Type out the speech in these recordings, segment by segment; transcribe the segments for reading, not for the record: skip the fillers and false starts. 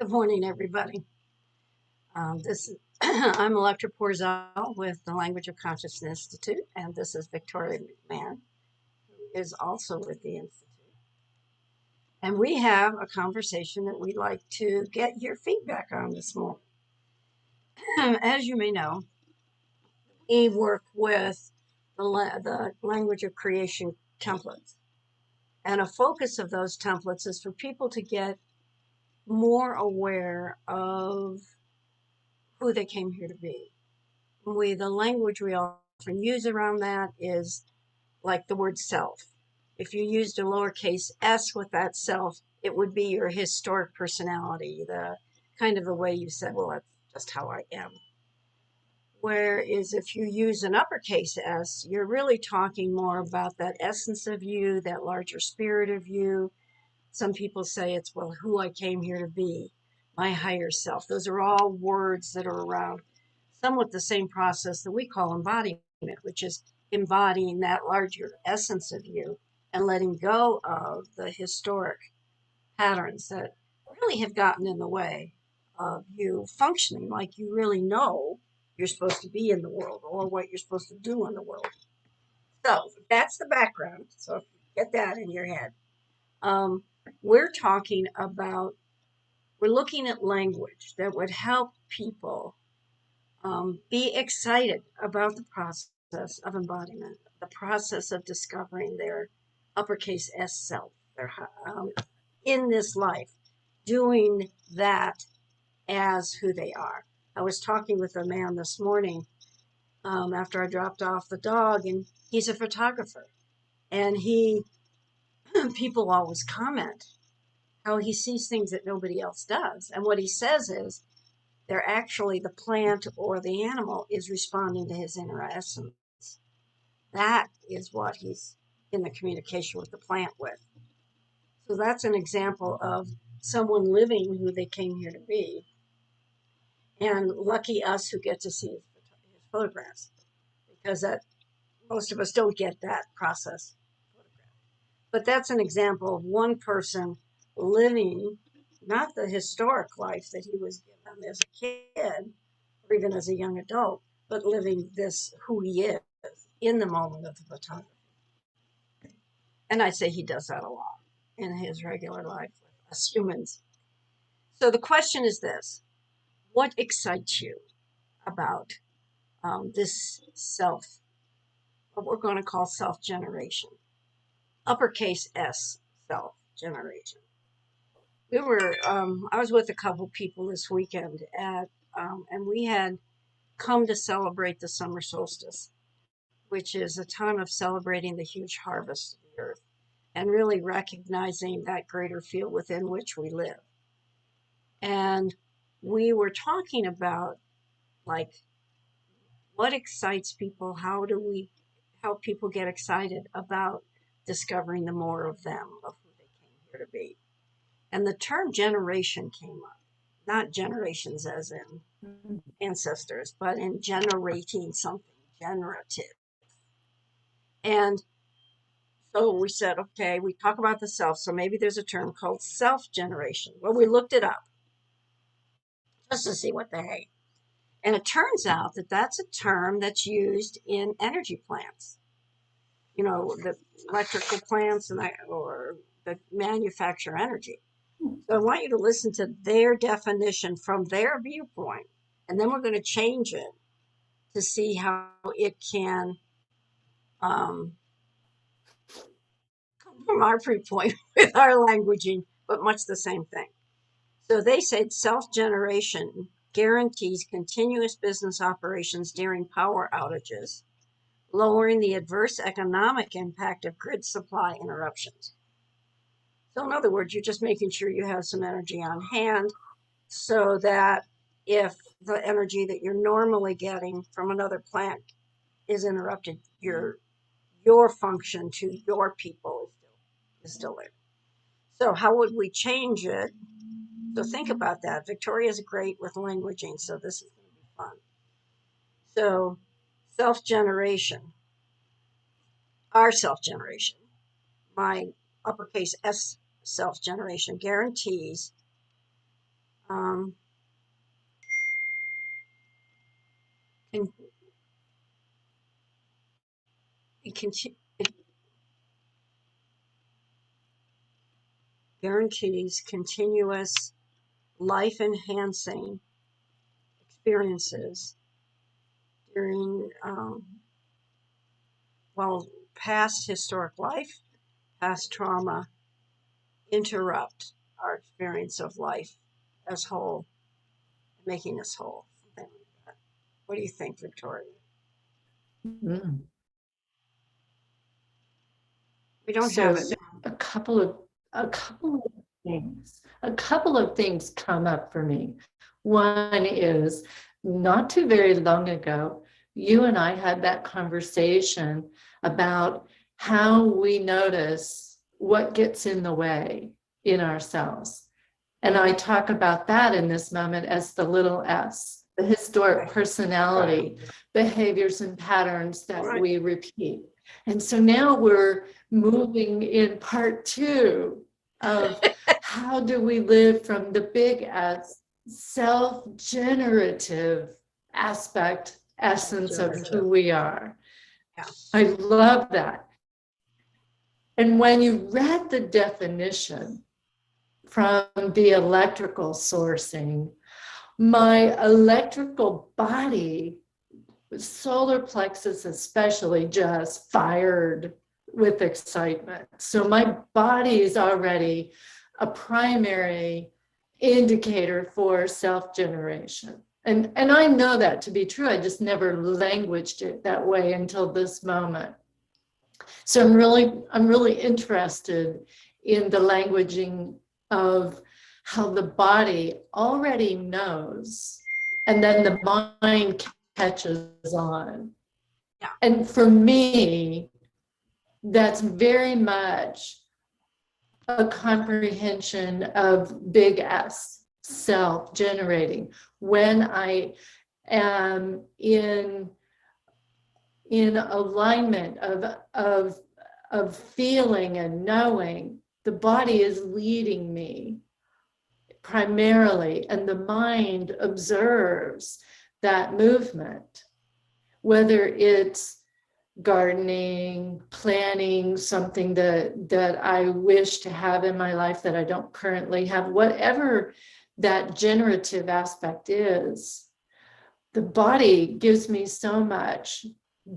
Good morning, everybody. I'm Electra Porzell with the Language of Consciousness Institute, and this is Victoria McMahon, who is also with the Institute. And we have a conversation that we'd like to get your feedback on this morning. As you may know, we work with the language of creation templates. And a focus of those templates is for people to get more aware of who they came here to be. The language we often use around that is like the word self. If you used a lowercase s with that self, it would be your historic personality, the kind of the way you said, well, that's just how I am. Whereas if you use an uppercase s, you're really talking more about that essence of you, that larger spirit of you. Some people say it's, well, who I came here to be, my higher self. Those are all words that are around somewhat the same process that we call embodiment, which is embodying that larger essence of you and letting go of the historic patterns that really have gotten in the way of you functioning like you really know you're supposed to be in the world or what you're supposed to do in the world. So that's the background. So if you get that in your head, um, we're talking about, we're looking at language that would help people be excited about the process of embodiment, the process of discovering their uppercase S self, their in this life, doing that as who they are. I was talking with a man this morning after I dropped off the dog, and he's a photographer, and people always comment how he sees things that nobody else does, and what he says is, they're actually the plant or the animal is responding to his inner essence. That is what he's in the communication with the plant with. So that's an example of someone living who they came here to be. And lucky us who get to see his photographs, because that most of us don't get that process. But that's an example of one person living not the historic life that he was given as a kid or even as a young adult, but living this who he is in the moment of the photography. And I say he does that a lot in his regular life with us humans. So the question is this: what excites you about this self, what we're going to call self-generation, uppercase S self-generation? I was with a couple people this weekend and we had come to celebrate the summer solstice, which is a time of celebrating the huge harvest of the earth and really recognizing that greater field within which we live. And we were talking about, like, what excites people? How do we help people get excited about discovering the more of them, of who they came here to be? And the term generation came up, not generations as in ancestors, but in generating something generative. And so we said, okay, we talk about the self, so maybe there's a term called self-generation. Well, we looked it up just to see what the heck. And it turns out that that's a term that's used in energy plants. You know, the electrical plants and that, or that manufacture energy. So I want you to listen to their definition from their viewpoint, and then we're going to change it to see how it can come from our viewpoint with our languaging, but much the same thing. So they said self-generation guarantees continuous business operations during power outages, lowering the adverse economic impact of grid supply interruptions. So in other words, you're just making sure you have some energy on hand so that if the energy that you're normally getting from another plant is interrupted, your function to your people is still there. So how would we change it? So think about that. Victoria's great with languaging, so this is going to be fun. So self-generation, our self-generation, my uppercase S self-generation guarantees um, can, it guarantees continuous life-enhancing experiences during, while past historic life, past trauma interrupt our experience of life as whole, making us whole. What do you think, Victoria? Mm. We don't have it. So a couple of a couple of things come up for me. One is not too very long ago, you and I had that conversation about how we notice what gets in the way in ourselves. And I talk about that in this moment as the little s, the historic personality, behaviors and patterns that Right. we repeat. And so now we're moving in part two of how do we live from the big S, self-generative aspect, essence of who we are. Yeah. I love that. And when you read the definition from the electrical sourcing, my electrical body, solar plexus especially, just fired with excitement. So my body is already a primary indicator for self-generation. And I know that to be true. I just never languaged it that way until this moment. So I'm really interested in the languaging of how the body already knows, and then the mind catches on. Yeah. And for me, that's very much a comprehension of big S, self-generating. When I am in alignment of feeling and knowing, the body is leading me primarily, and the mind observes that movement, whether it's gardening, planning something that I wish to have in my life that I don't currently have, whatever that generative aspect is. The body gives me so much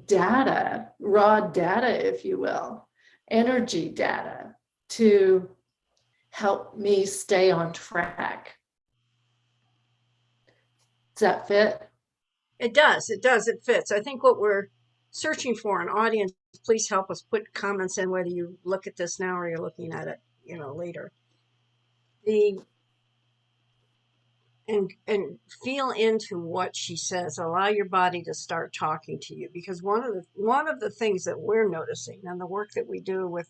data, raw data, if you will, energy data to help me stay on track. Does that fit? It does. It does. It fits. I think what we're searching for, an audience, please help us put comments in whether you look at this now or you're looking at it, later. The and feel into what she says. Allow your body to start talking to you, because one of the things that we're noticing and the work that we do with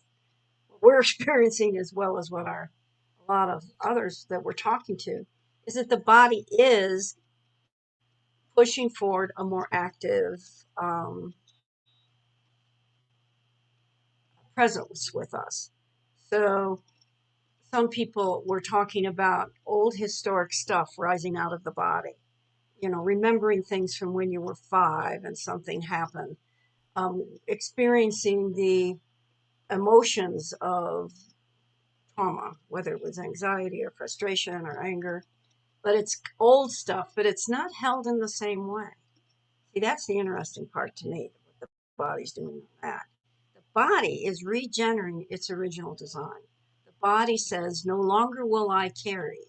what we're experiencing, as well as what a lot of others that we're talking to, is that the body is pushing forward a more active presence with us. So some people were talking about old historic stuff rising out of the body, remembering things from when you were 5 and something happened, experiencing the emotions of trauma, whether it was anxiety or frustration or anger. But it's old stuff, but it's not held in the same way. See, that's the interesting part to me, what the body's doing with that. The body is regenerating its original design. The body says, no longer will I carry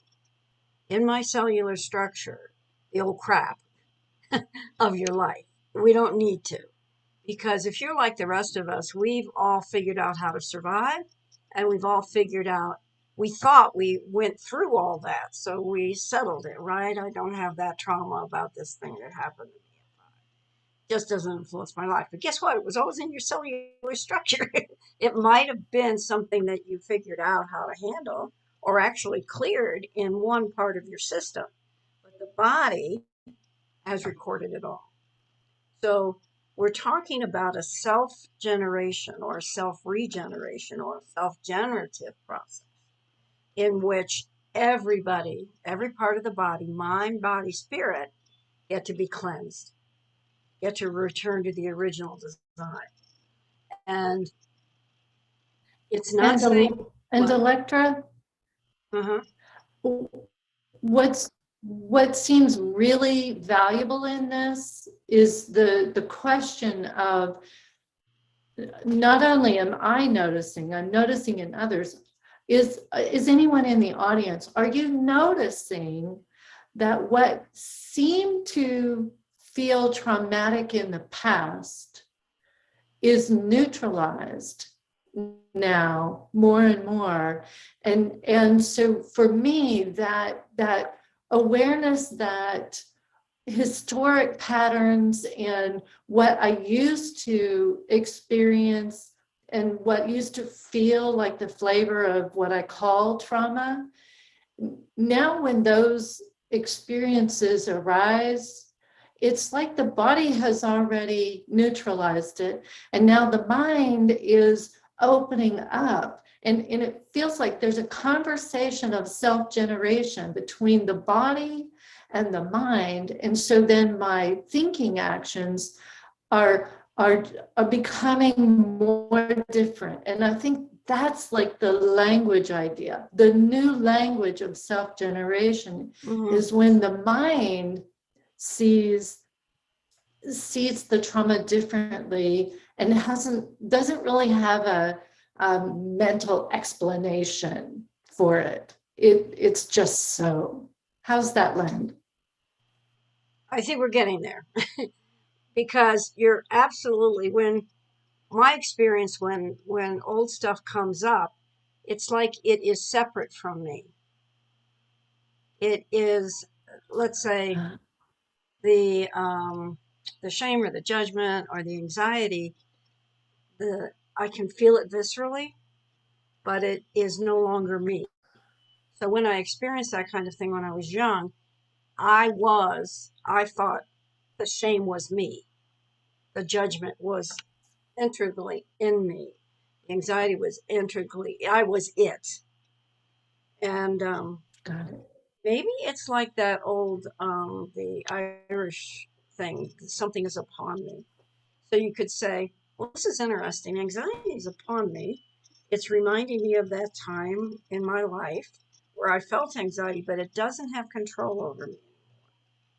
in my cellular structure the old crap of your life. We don't need to. Because if you're like the rest of us, we've all figured out how to survive, and we've all figured out, we thought we went through all that, so we settled it, right? I don't have that trauma about this thing that happened to me. It just doesn't influence my life. But guess what? It was always in your cellular structure. It might have been something that you figured out how to handle or actually cleared in one part of your system. But the body has recorded it all. So we're talking about a self-generation or a self-regeneration or a self-generative process in which everybody, every part of the body, mind, body, spirit, get to be cleansed, get to return to the original design. And it's not And saying and what. Electra, Uh-huh. what seems really valuable in this is the question of, not only am I noticing, I'm noticing in others. Is anyone in the audience, are you noticing that what seemed to feel traumatic in the past is neutralized now more and more? And so for me, that awareness that historic patterns and what I used to experience and what used to feel like the flavor of what I call trauma, now when those experiences arise, it's like the body has already neutralized it, and now the mind is opening up. And it feels like there's a conversation of self-generation between the body and the mind. And so then my thinking actions are are are becoming more different. And I think that's like the language idea. The new language of self-generation is when the mind sees the trauma differently and doesn't really have a mental explanation for it. It's just so. How's that, Len? I think we're getting there because you're absolutely, when my experience, when old stuff comes up, it's like it is separate from me. It is, let's say, the shame or the judgment or the anxiety. I can feel it viscerally, but it is no longer me. So when I experienced that kind of thing when I was young, I thought the shame was me. The judgment was integrally in me. The anxiety was integrally, I was it. And Got it. maybe it's like that old, the Irish thing, something is upon me. So you could say, well, this is interesting. Anxiety is upon me. It's reminding me of that time in my life where I felt anxiety, but it doesn't have control over me,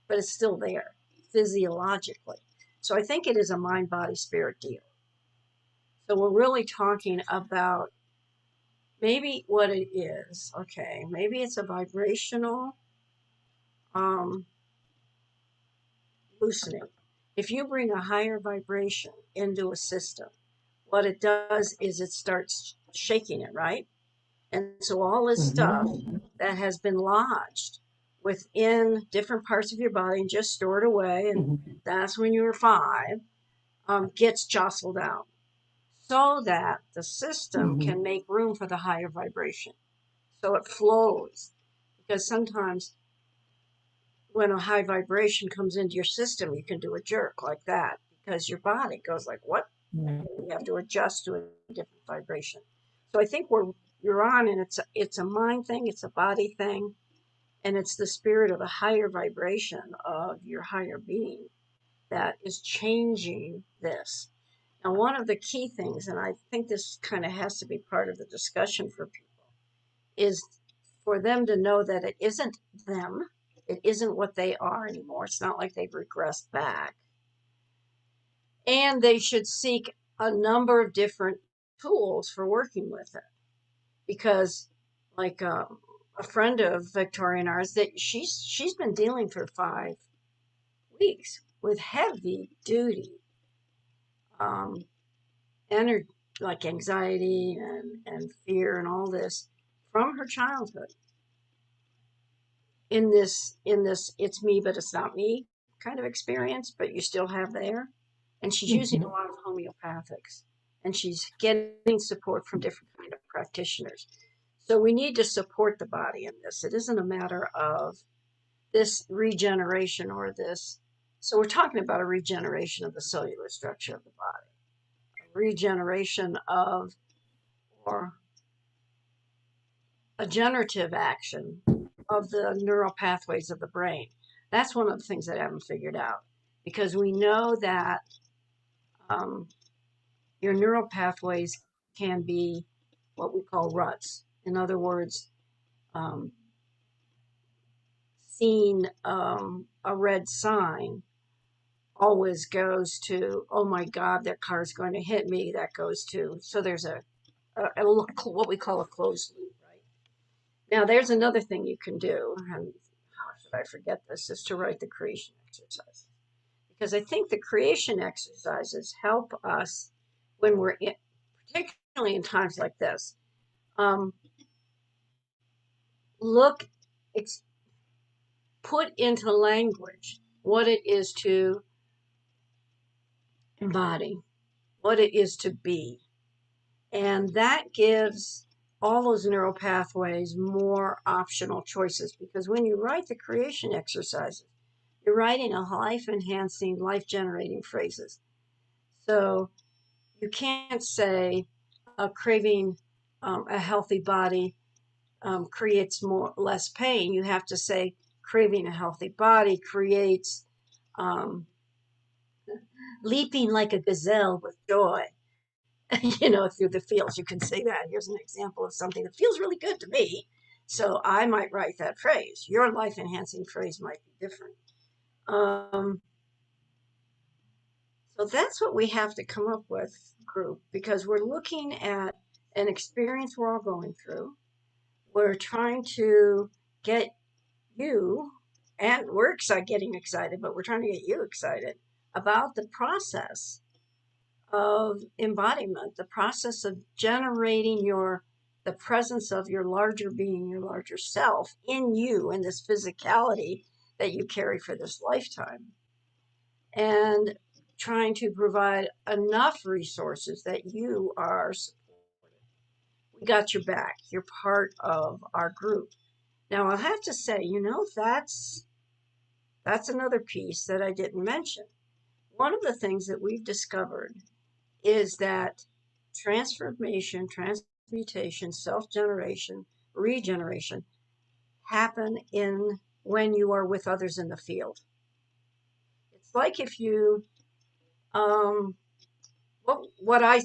but it's still there physiologically. So I think it is a mind, body, spirit deal. So we're really talking about maybe what it is. Okay, maybe it's a vibrational um, loosening. If you bring a higher vibration into a system, what it does is it starts shaking it, right? And so all this stuff Mhm. that has been lodged within different parts of your body and just stored away, and Mhm. that's when you were 5, gets jostled out so that the system can Mhm. make room for the higher vibration. So it flows. Because sometimes when a high vibration comes into your system, you can do a jerk like that because your body goes like, what? Mhm. You have to adjust to a different vibration. So I think you're on, and it's a mind thing, it's a body thing, and it's the spirit of a higher vibration of your higher being that is changing this. Now, one of the key things, and I think this kind of has to be part of the discussion for people, is for them to know that it isn't them, it isn't what they are anymore. It's not like they've regressed back. And they should seek a number of different tools for working with it. Because, like a friend of Victoria and ours, that she's been dealing for 5 weeks with heavy duty um, energy, like anxiety and fear and all this from her childhood in this it's me but it's not me kind of experience, but you still have there. And she's using a Mhm. lot of homeopathics, and she's getting support from different kind of practitioners. So we need to support the body in this. It isn't a matter of this regeneration or this. So we're talking about a regeneration of the cellular structure of the body, a regeneration of, or a generative action of the neural pathways of the brain. That's one of the things that I haven't figured out because we know that um, your neural pathways can be what we call ruts. In other words, um, seeing a red sign always goes to, oh my God, that car is going to hit me. That goes to, so there's what we call a closed loop, right? Now, there's another thing you can do, and how should I forget this, is to write the creation exercise. Because I think the creation exercises help us when we're in, particularly in times like this, um, look, put into language what it is to embody, what it is to be. And that gives all those neural pathways more optional choices because when you write the creation exercises, you're writing a life enhancing, life generating phrases. So you can't say craving a healthy body creates less pain. You have to say craving a healthy body creates leaping like a gazelle with joy. Through the fields. You can say that. Here's an example of something that feels really good to me. So I might write that phrase. Your life enhancing phrase might be different. So that's what we have to come up with, group, because we're looking at an experience we're all going through. We're trying to get you, and we're getting excited, but we're trying to get you excited about the process of embodiment, the process of generating the presence of your larger being, your larger self in you, in this physicality that you carry for this lifetime. And trying to provide enough resources that you are supported. We got your back. You're part of our group. Now I'll have to say, that's another piece that I didn't mention. One of the things that we've discovered is that transformation, transmutation, self-generation, regeneration happen in when you are with others in the field. It's like if you the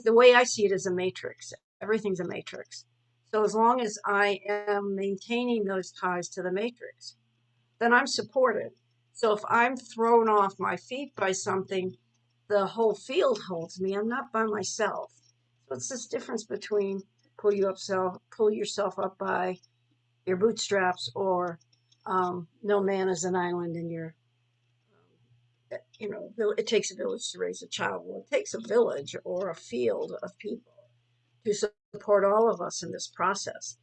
way I see it is a matrix. Everything's a matrix. So as long as I am maintaining those ties to the matrix, then I'm supported. So if I'm thrown off my feet by something, the whole field holds me. I'm not by myself. So it's this difference between pull yourself up by your bootstraps or no man is an island and it takes a village to raise a child. Well, it takes a village or a field of people to support all of us in this process.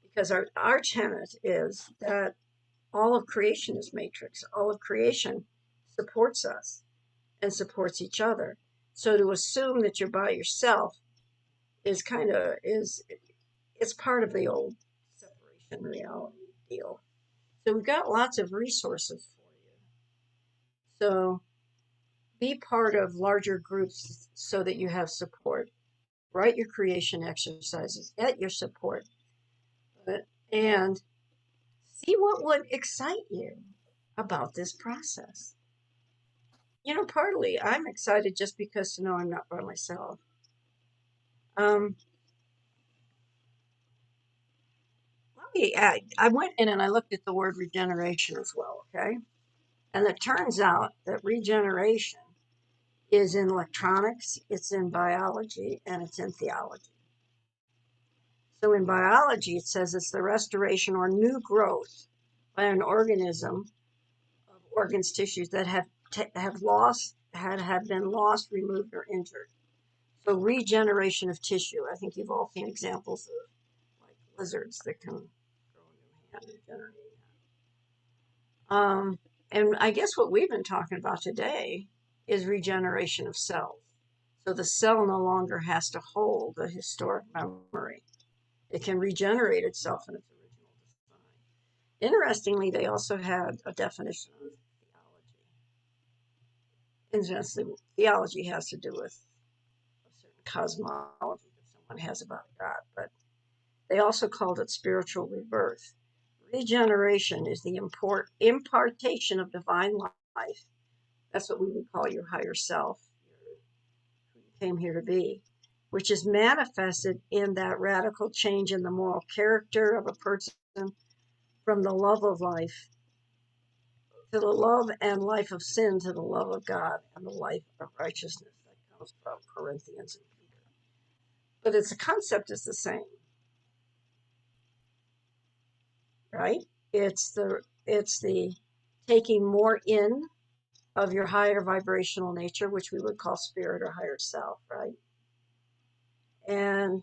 Because our tenet is that all of creation is matrix. All of creation supports us and supports each other. So to assume that you're by yourself is it's part of the old separation reality deal. So we've got lots of resources for you. So be part of larger groups so that you have support. Write your creation exercises, get your support, and see what would excite you about this process. Partly I'm excited just because to know I'm not by myself. Um, I went in and I looked at the word regeneration as well, okay? And it turns out that regeneration is in electronics, it's in biology, and it's in theology. So in biology, it says it's the restoration or new growth by an organism of organs, tissues that have been lost, removed, or injured. So regeneration of tissue. I think you've all seen examples of like lizards that can grow a new hand and regenerate. And I guess what we've been talking about today is regeneration of cells. So the cell no longer has to hold a historic memory. It can regenerate itself in its original design. Interestingly, they also had a definition of theology. Interestingly, theology has to do with a certain cosmology that someone has about God, but They also called it spiritual rebirth. Regeneration is the impartation of divine life. That's what we would call your higher self, who you came here to be, which is manifested in that radical change in the moral character of a person from the love of life to the love and life of sin to the love of God and the life of righteousness. That comes from Corinthians and Peter. But the concept is the same, right? It's the taking more in of your higher vibrational nature, which we would call spirit or higher self, right? And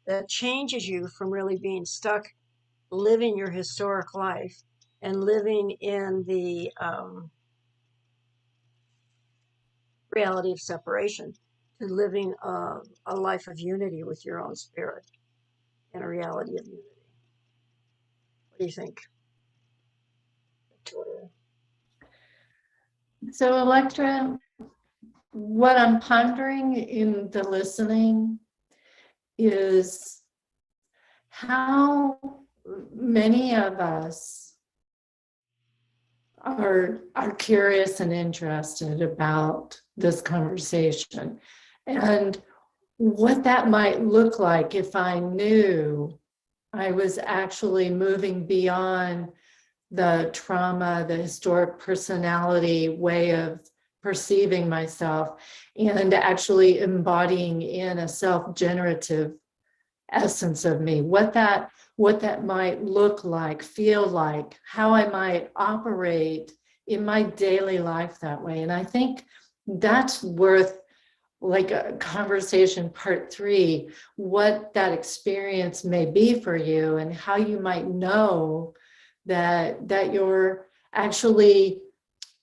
that changes you from really being stuck living your historic life and living in the reality of separation to living a life of unity with your own spirit and a reality of unity. What do you think, Victoria? So, Electra, what I'm pondering in the listening is how many of us are curious and interested about this conversation and what that might look like if I knew I was actually moving beyond the trauma, the historic personality way of perceiving myself, and actually embodying in a self-generative essence of me, what that might look like, feel like, how I might operate in my daily life that way. And I think that's worth like a conversation part 3, what that experience may be for you and how you might know that you're actually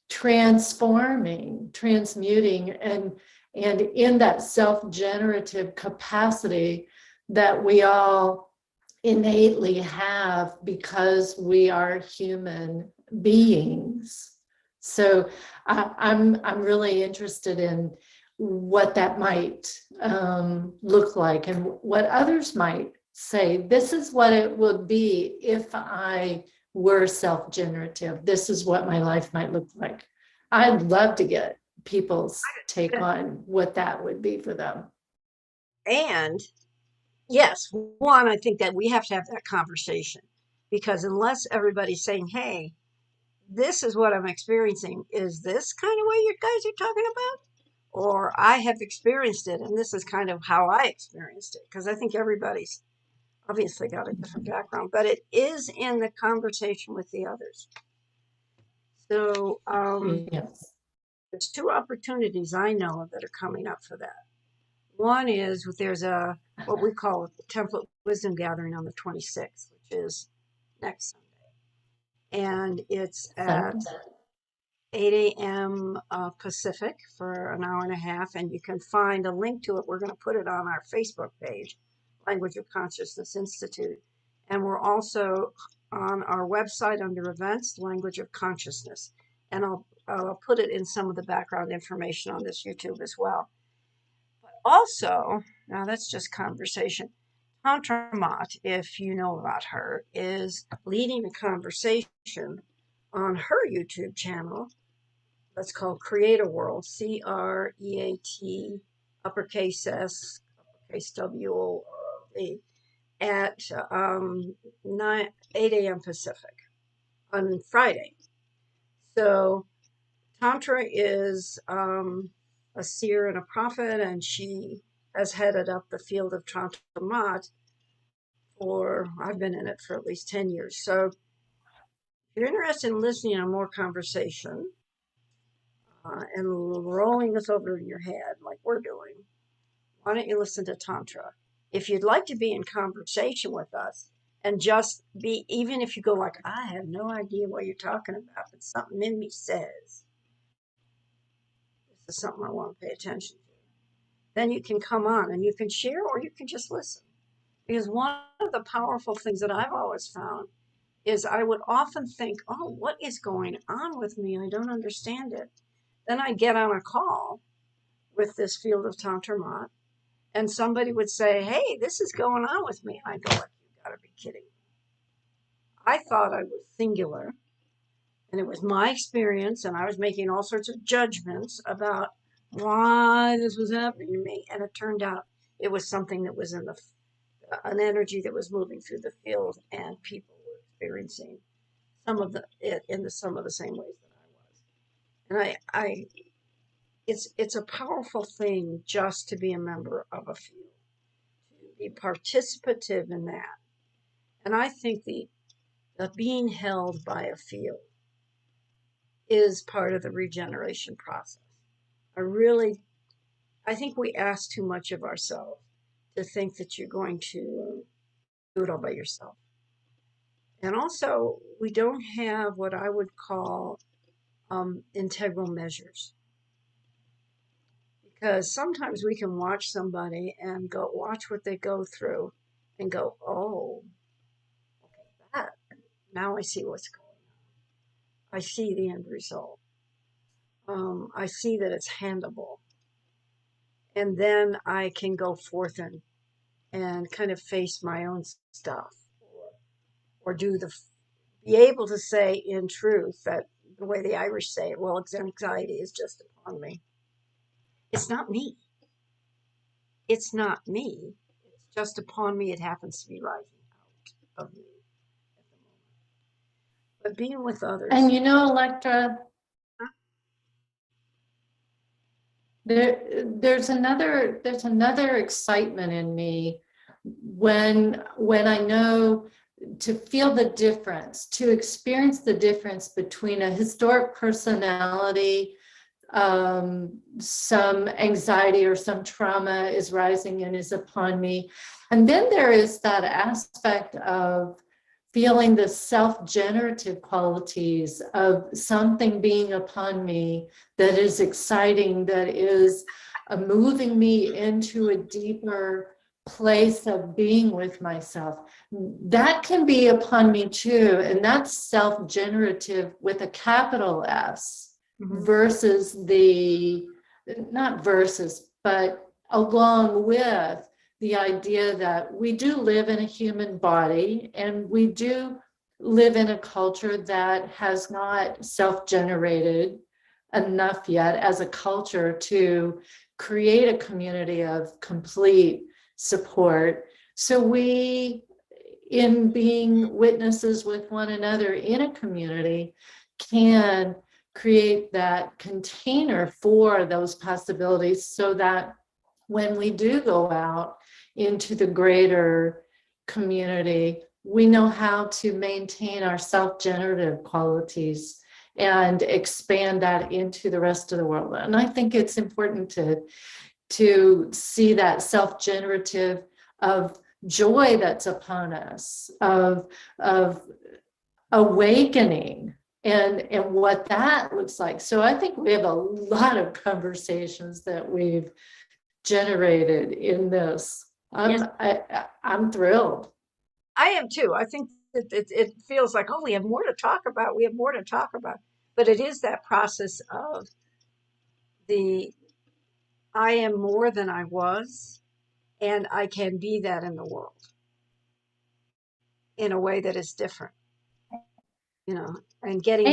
transforming, transmuting, and in that self-generative capacity that we all innately have because we are human beings. So I'm really interested in what that might look like and what others might say. This is what it would be if I were self-generative. This is what my life might look like. I'd love to get people's take on what that would be for them. And yes, one, I think that we have to have that conversation because unless everybody's saying, hey, this is what I'm experiencing, is this kind of what you guys are talking about? Or I have experienced it and this is kind of how I experienced it. Because I think everybody's obviously got a different background, but it is in the conversation with the others. So Yes. there's 2 opportunities I know of that are coming up for that. One is there's a what we call a template wisdom gathering on the 26th, which is next Sunday. And it's at 8 a.m. Pacific for an hour and a half. And you can find a link to it. We're going to put it on our Facebook page, Language of Consciousness Institute. And we're also on our website under events, Language of Consciousness. And I'll put it in some of the background information on this YouTube as well. But also, now that's just conversation. Tantra Mott, if you know about her, is leading a conversation on her YouTube channel that's called Create a World, CREAT, uppercase S, uppercase W, at 8 a.m. Pacific on Friday. So Tantra is a seer and a prophet, and she has headed up the field of Tantra Mott I've been in it for at least 10 years. So if you're interested in listening to more conversation and rolling this over in your head like we're doing, why don't you listen to Tantra? If you'd like to be in conversation with us and just be, even if you go like, I have no idea what you're talking about, but something in me says, this is something I want to pay attention to, then you can come on and you can share or you can just listen. Because one of the powerful things that I've always found is I would often think, oh, what is going on with me? I don't understand it. Then I'd get on a call with this field of Tantra Mott, and somebody would say, hey, this is going on with me. And I'd go like, gotta be kidding. I thought I was singular, and it was my experience, and I was making all sorts of judgments about why this was happening to me. And it turned out it was something that was in an energy that was moving through the field, and people were experiencing it in some of the same ways that I was. And it's a powerful thing just to be a member of a field, to be participative in that. And I think the being held by a field is part of the regeneration process. I think we ask too much of ourselves to think that you're going to do it all by yourself. And also, we don't have what I would call integral measures. Because sometimes we can watch somebody and watch what they go through and go, oh, okay, now I see what's going on. I see the end result. I see that it's handleable. And then I can go forth and kind of face my own stuff, or be able to say in truth that the way the Irish say it, well, anxiety is just upon me. It's not me. It's not me. It's just upon me. It happens to be rising out of me at the moment. But being with others. And Electra, there's another excitement in me when I know to feel the difference, to experience the difference between a historic personality, some anxiety or some trauma is rising and is upon me. And then there is that aspect of feeling the self-generative qualities of something being upon me that is exciting, that is moving me into a deeper place of being with myself. That can be upon me too, and that's self-generative with a capital S. Versus but along with the idea that we do live in a human body and we do live in a culture that has not self-generated enough yet as a culture to create a community of complete support. So we, in being witnesses with one another in a community, can create that container for those possibilities so that when we do go out into the greater community, we know how to maintain our self-generative qualities and expand that into the rest of the world. And I think it's important to see that self-generative of joy that's upon us, of awakening, and what that looks like. So I think we have a lot of conversations that we've generated in this. I'm thrilled. I am too. I think that it feels like, oh, we have more to talk about. We have more to talk about. But it is that process of I am more than I was, and I can be that in the world in a way that is different, and getting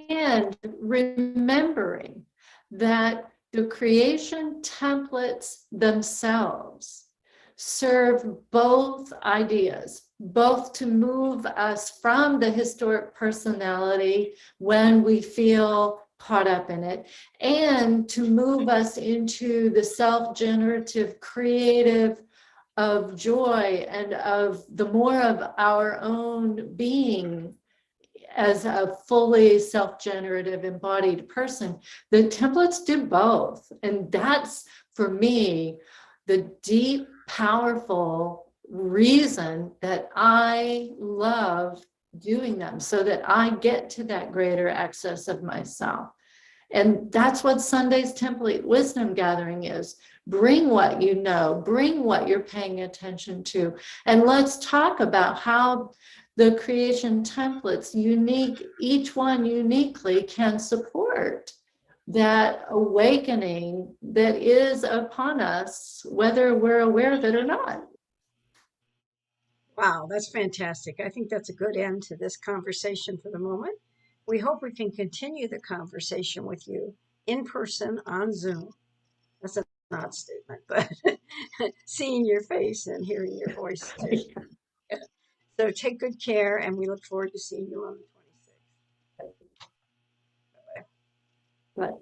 and remembering that the creation templates themselves serve both ideas, both to move us from the historic personality when we feel caught up in it, and to move us into the self-generative, creative of joy and of the more of our own being as a fully self-generative embodied person. The templates do both. And that's, for me, the deep, powerful reason that I love doing them, so that I get to that greater access of myself. And that's what Sunday's Template Wisdom Gathering is. Bring what you know, bring what you're paying attention to, and let's talk about how the creation templates, each one uniquely, can support that awakening that is upon us, whether we're aware of it or not. Wow, that's fantastic. I think that's a good end to this conversation for the moment. We hope we can continue the conversation with you in person on Zoom. That's an odd statement, but seeing your face and hearing your voice too. So take good care, and we look forward to seeing you on the 26th. But